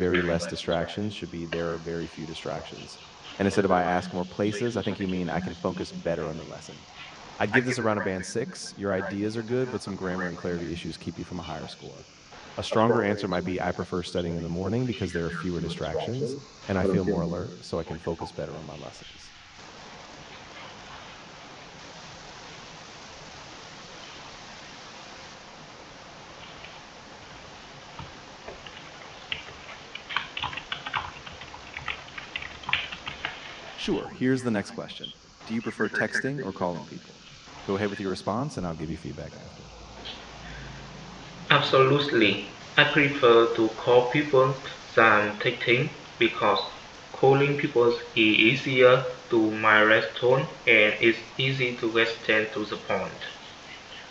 very less distractions should be there are very few distractions. And instead of I ask more places, I think you mean I can focus better on the lesson. I'd give this around a band 6. Your ideas are good, but some grammar and clarity issues keep you from a higher score. A stronger answer might be I prefer studying in the morning because there are fewer distractions and I feel more alert, so I can focus better on my lessons. Sure, here's the next question. Do you prefer texting or calling people? Go ahead with your response and I'll give you feedback after. Absolutely. I prefer to call people than texting because calling people is easier to my tone and it's easy to get straight to the point.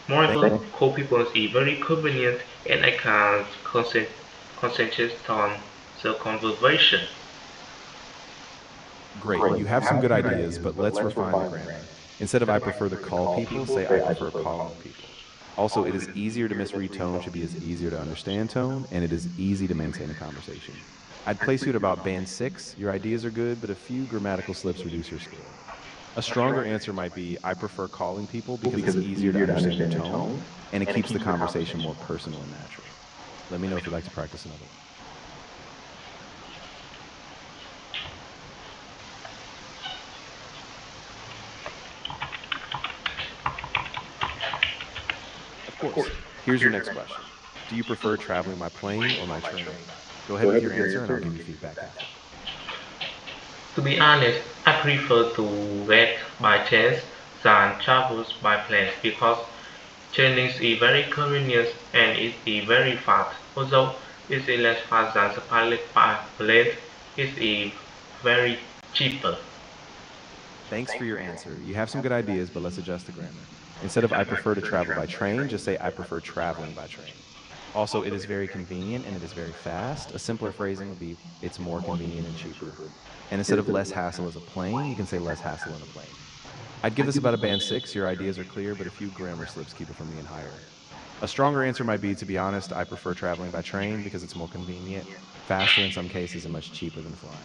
Moreover, call people is very convenient and I can concentrate on the conversation. Great, you have some good ideas, but let's refine the grammar. Instead of I prefer to call people, say I prefer calling people. Also, it is easier to misread tone should be as easier to understand tone, and it is easy to maintain a conversation. I'd place you at about band 6. Your ideas are good, but a few grammatical slips reduce your score. A stronger answer might be I prefer calling people because it's easier to understand their tone, and it keeps the conversation more personal and natural. Let me know if you'd like to practice another one. Of course. Here's your next question. Do you prefer traveling by plane or by train? Go ahead with your answer and I'll give you feedback after. To be honest, I prefer to get by trains than travel by plane because train is very convenient and it is very fast. Although it is less fast than the pilot by plane, it is very cheaper. Thanks for your answer. You have some good ideas, but let's adjust the grammar. Instead of I prefer to travel by train, just say I prefer traveling by train. Also, it is very convenient and it is very fast. A simpler phrasing would be it's more convenient and cheaper. And instead of less hassle as a plane, you can say less hassle in a plane. I'd give this about a band 6. Your ideas are clear, but a few grammar slips keep it from being higher. A stronger answer might be, to be honest, I prefer traveling by train because it's more convenient, faster in some cases, and much cheaper than flying.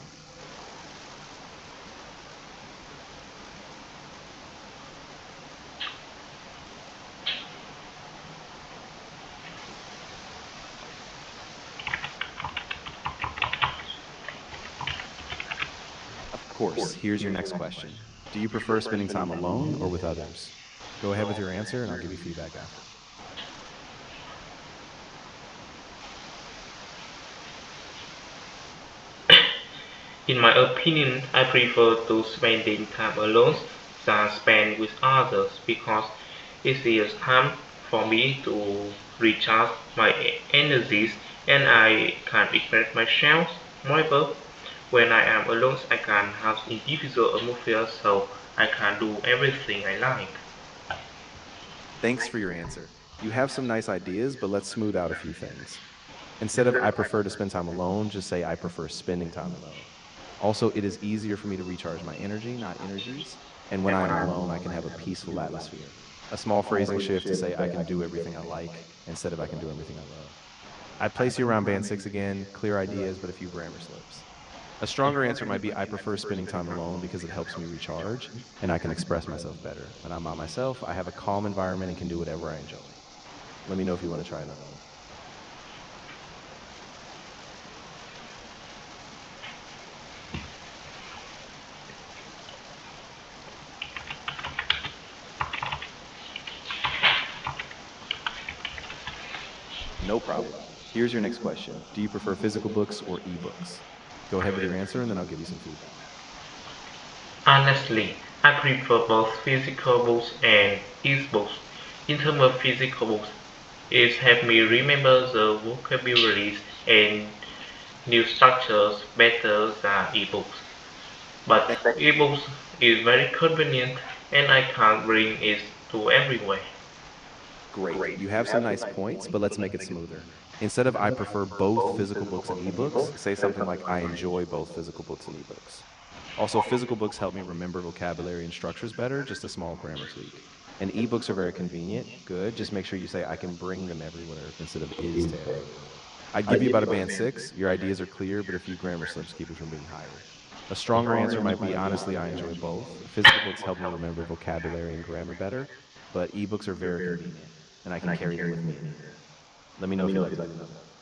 Of course, here's your next question. Do you prefer spending time alone or with others? Go ahead with your answer and I'll give you feedback after. In my opinion, I prefer to spending time alone than spend with others because it is time for me to recharge my energies and I can express myself. Moreover, when I am alone, I can have individual emotions so I can do everything I like. Thanks for your answer. You have some nice ideas, but let's smooth out a few things. Instead of I prefer to spend time alone, just say I prefer spending time alone. Also, it is easier for me to recharge my energy, not energies. And when I am alone, I can have a peaceful atmosphere. A small phrasing shift to say I can do everything I like instead of I can do everything I love. I'd place you around band 6 again, clear ideas, but a few grammar slips. A stronger answer might be I prefer spending time alone because it helps me recharge and I can express myself better. When I'm by myself, I have a calm environment and can do whatever I enjoy. Let me know if you want to try another one. No problem. Here's your next question. Do you prefer physical books or ebooks? Go ahead with your answer and then I'll give you some feedback. Honestly, I prefer both physical books and e-books. In terms of physical books, it helps me remember the vocabularies and new structures better than ebooks. But ebooks is very convenient and I can bring it to everywhere. Great. You have some nice points, but let's make it smoother. Instead of I prefer both physical books and ebooks, say something like I enjoy both physical books and ebooks. Also, physical books help me remember vocabulary and structures better, just a small grammar tweak. And ebooks are very convenient, good, just make sure you say I can bring them everywhere instead of is to everywhere. I'd give you about a band 6. Your ideas are clear, but a few grammar slips keep it from being higher. A stronger answer might be honestly, I enjoy both. Physical books help me remember vocabulary and grammar better, but ebooks are very convenient, and I can carry them with me anywhere. Let me know if you'd like to do another.